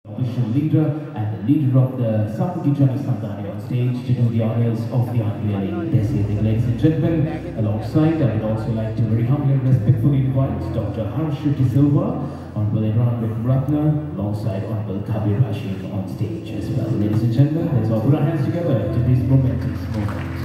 official leader and the leader of the Sapuki Jana Sandhani on stage to do the honors of the unveiling this evening. Ladies and gentlemen, alongside, I would also like to very humbly and respectfully invite Dr. Harsha De Silva, Honorable Imran Ratna, alongside Honorable Kabir Rashid on stage as well. Ladies and gentlemen, let's all put our hands together to this momentous moment.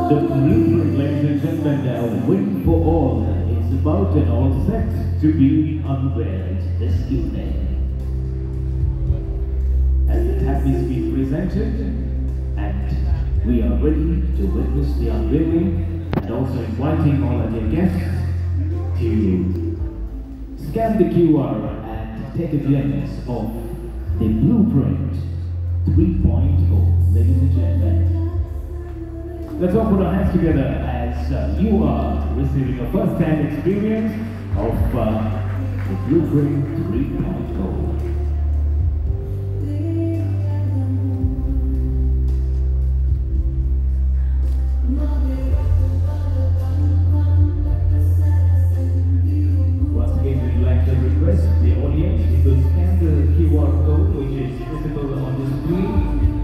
The blueprint, ladies and gentlemen, a win for all is about and all set to be unveiled this evening. As it has been presented, and we are ready to witness the unveiling, and also inviting all of your guests to scan the QR and take a glimpse of the blueprint 3.0, ladies and gentlemen. Let's all put our hands together as you are receiving a first-hand experience of the Blueprint 3.0. Once again, we'd like to request the audience to scan the QR code which is visible on the screen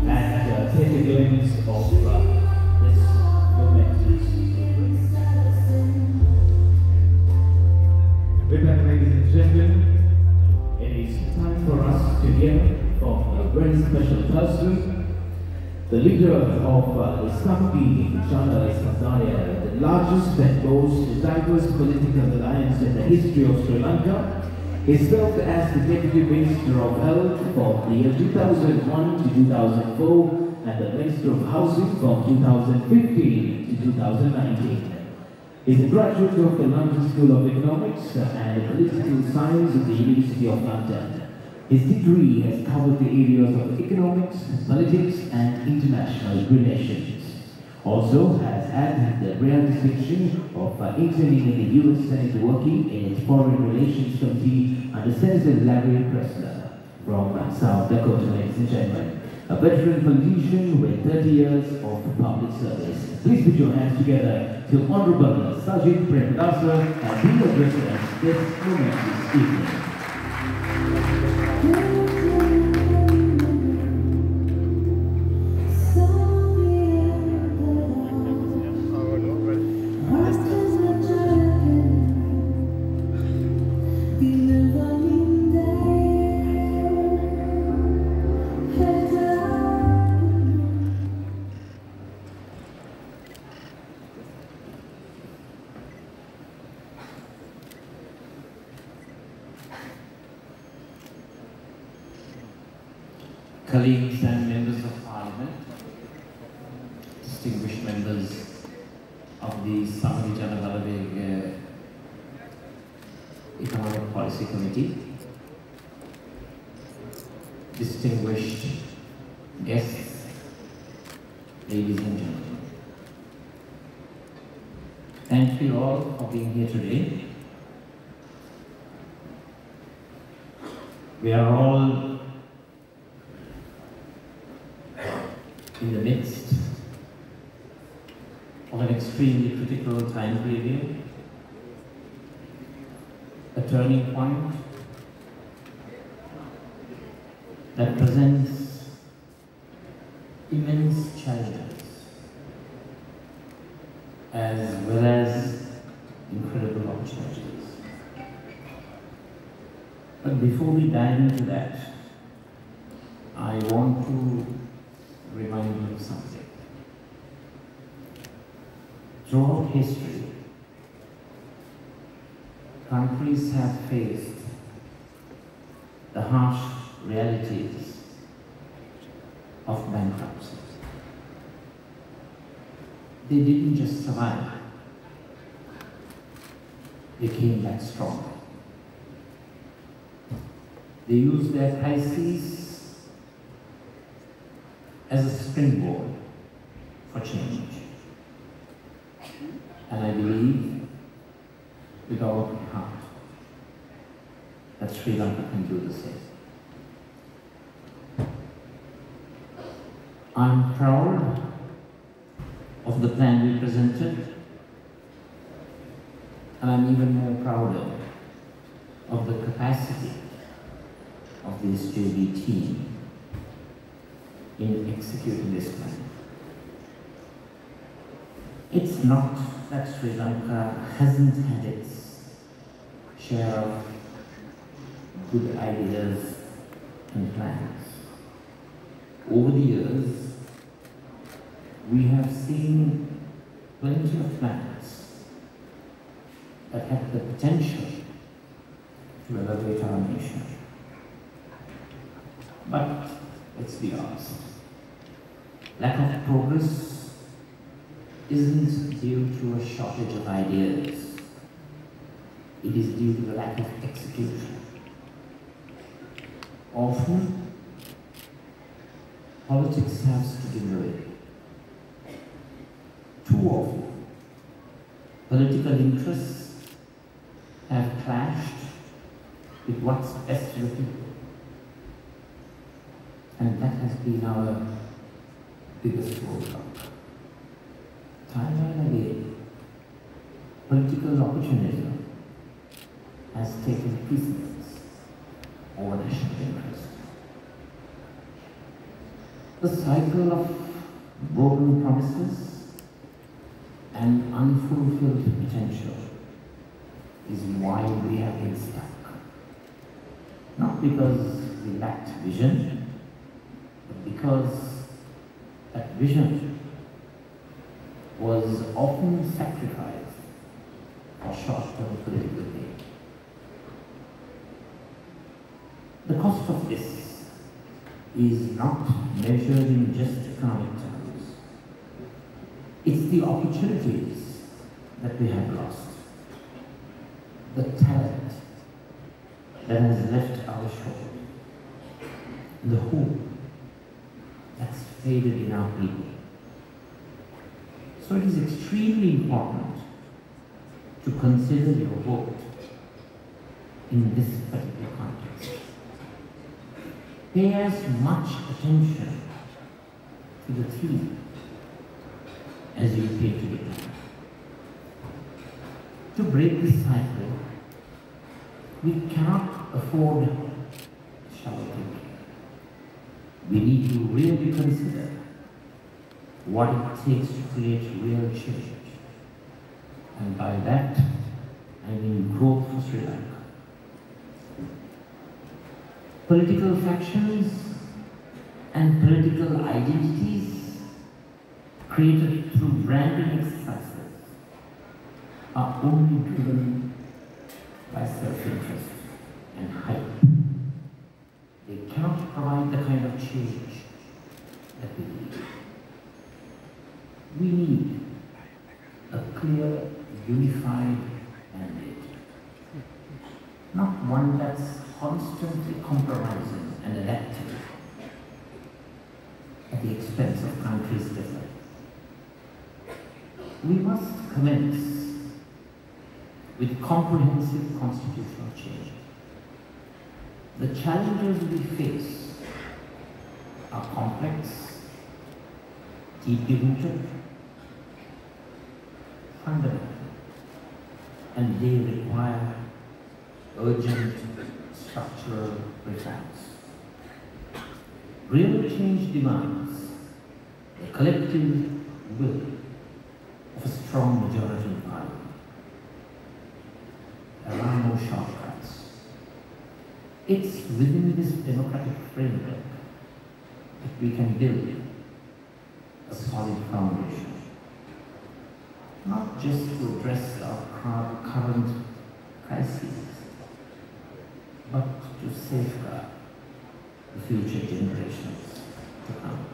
and take a glimpse of with that, ladies and gentlemen, it is time for us to hear from a very special person, the leader of the Sapuki Jana Sandhani, the largest and most diverse political alliance in the history of Sri Lanka. He served as the Deputy Minister of Health from the year 2001 to 2004 and the Minister of Housing from 2015 to 2019. He is a graduate of the London School of Economics and Political Science at the University of London. His degree has covered the areas of economics, politics and international relations. Also has had the rare distinction of interning in the US Senate working in its Foreign Relations Committee under Senator Larry Kressler from South Dakota, ladies and gentlemen. A veteran politician with 30 years of public service. Please put your hands together to Honorable Sajith Premadasa and be addressed this momentous evening. Colleagues and members of Parliament, distinguished members of the Sapuki Jana Economic Policy Committee, distinguished guests, ladies and gentlemen. Thank you all for being here today. We are all in the midst of an extremely critical time period, a turning point that presents immense challenges as well as incredible opportunities. But before we dive into that, I want to remind you of something. Throughout history, countries have faced the harsh realities of bankruptcy. They didn't just survive, they came back strong. They use their crises as a springboard for change. And I believe with all my heart that Sri Lanka can do the same. I'm proud of the plan we presented, and I'm even more prouder of the capacity of the SJB team in executing this plan. It's not that Sri Lanka hasn't had its share of good ideas and plans. Over the years, we have seen plenty of plans that have the potential to elevate our nation. But let's be honest, lack of progress isn't due to a shortage of ideas. It is due to the lack of execution. Often, politics has to give way. Too often, political interests have clashed with what's best for the people. And that has been our biggest roadblock. Time and again, political opportunism has taken precedence over national interest. The cycle of broken promises and unfulfilled potential is why we have been stuck. Not because we lacked vision, but because that vision was often sacrificed for short-term political gain. The cost of this is not measured in just economic terms. It's the opportunities that we have lost, the talent that has left our shore, the hope that's faded in our people. So it is extremely important to consider your vote in this particular context. Pay as much attention to the theme as you pay to the plan. To break this cycle, we cannot afford shallow thinking. We need to really consider what it takes to create real change. And by that, I mean growth for Sri Lanka. Political factions and political identities created through branding exercises are only driven by self-interest and hype. They cannot provide the kind of change that we need. We need a clear, unified mandate. Not one that's constantly compromising and adapting at the expense of countries' development. We must commence with comprehensive constitutional change. The challenges we face are complex, deeply rooted, fundamental, and they require urgent structural reforms. Real change demands the collective will of a strong majority in Parliament. There are no shortcuts. It's within this democratic framework that we can build a solid foundation, not just to address our current crises, but to safeguard the future generations to come.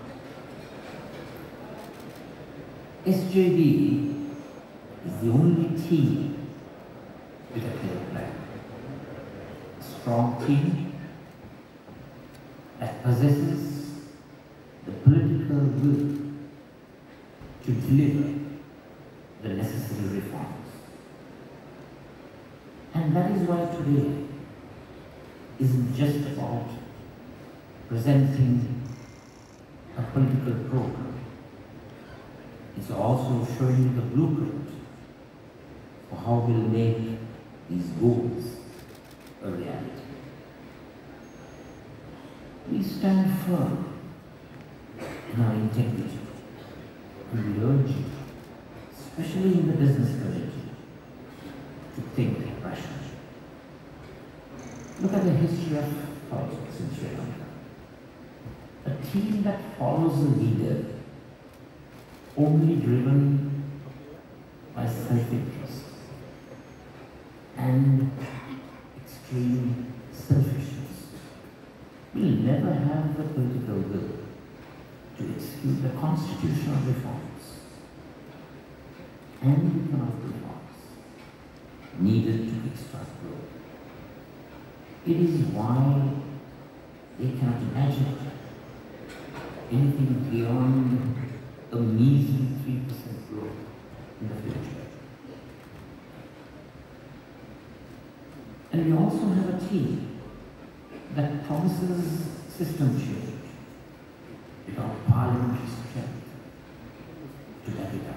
SJB is the only team with a clear plan. A strong team that possesses the political will to deliver the necessary reforms. And that is why today isn't just about presenting a political program. It's also showing you the blueprint for how we'll make these goals a reality. We stand firm in our integrity, and we urge you, especially in the business community, to think rationally. Look at the history of politics in Sri Lanka. A team that follows a leader only driven by self-interest and extreme selfishness will never have the political will to execute the constitutional reforms and economic reforms needed to extract growth. It is why they cannot imagine anything beyond a measly 3% growth in the future. And we also have a team that promises system change without parliamentary strength to back it up.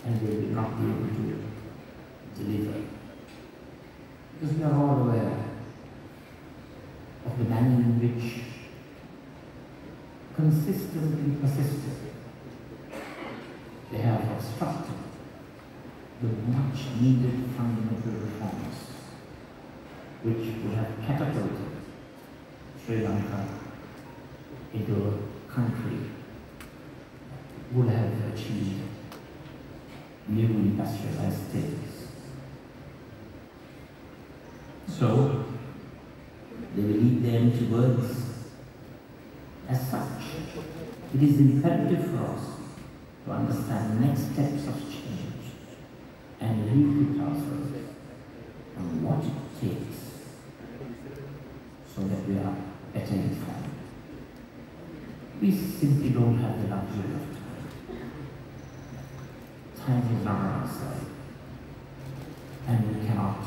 And they will not be able to deliver. Because we are all aware of the manner in which consistently persistent they have obstructed the much needed fundamental reforms which would have catapulted Sri Lanka into a country would have achieved new industrialized status. So they will lead them towards. As such, it is imperative for us to understand the next steps of change and re-equip ourselves on what it takes so that we are better informed. We simply don't have the luxury of time. Time is not on our side, and we cannot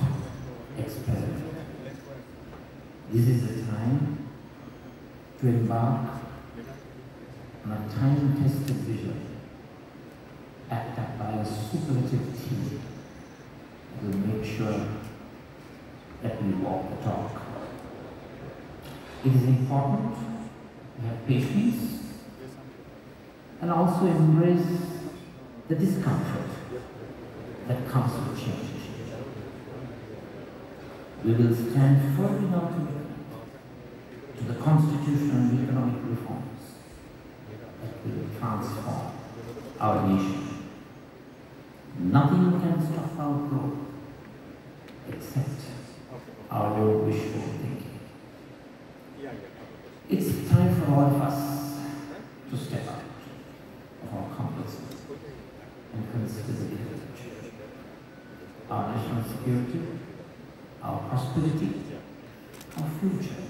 experiment. This is the time to embark on a time-tested vision backed up by a superlative team that will make sure that we walk the talk. It is important to have patience and also embrace the discomfort that comes with change. We will stand firm in our commitment to the constitutional and economic reforms that will transform our nation. Nothing can stop our growth except our own wishful thinking. It's time for all of us to step out of our complexes and consider the bigger picture. Our national security, our prosperity, our future.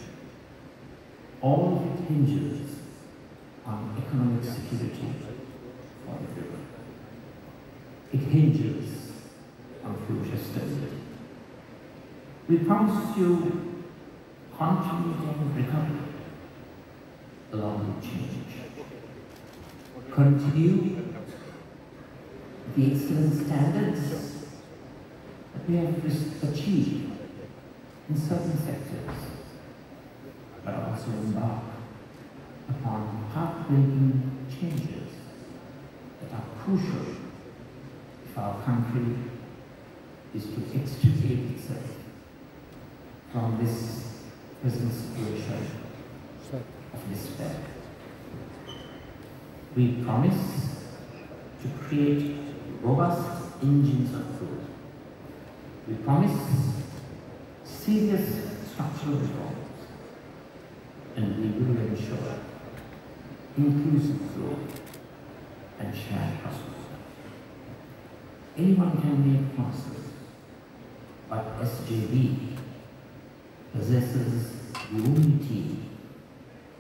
All of it hinges on economic security for everyone. It hinges on future stability. We promise you continuity and recovery along with change. Continue the excellent standards that we have achieved in certain sectors, but also embark upon heartbreaking changes that are crucial if our country is to extricate itself from this present situation of despair. We promise to create robust engines of growth. We promise serious structural reforms, and we will ensure inclusive growth and shared prosperity. Anyone can make promises, but SJB possesses the only team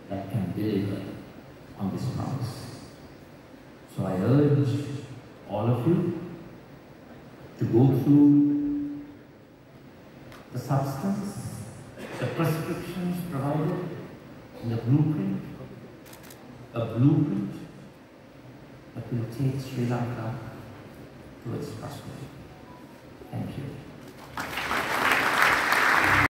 that can deliver on this promise. So I urge all of you to go through the substance, the prescriptions provided in the blueprint, a blueprint that will take Sri Lanka towards prosperity. Thank you.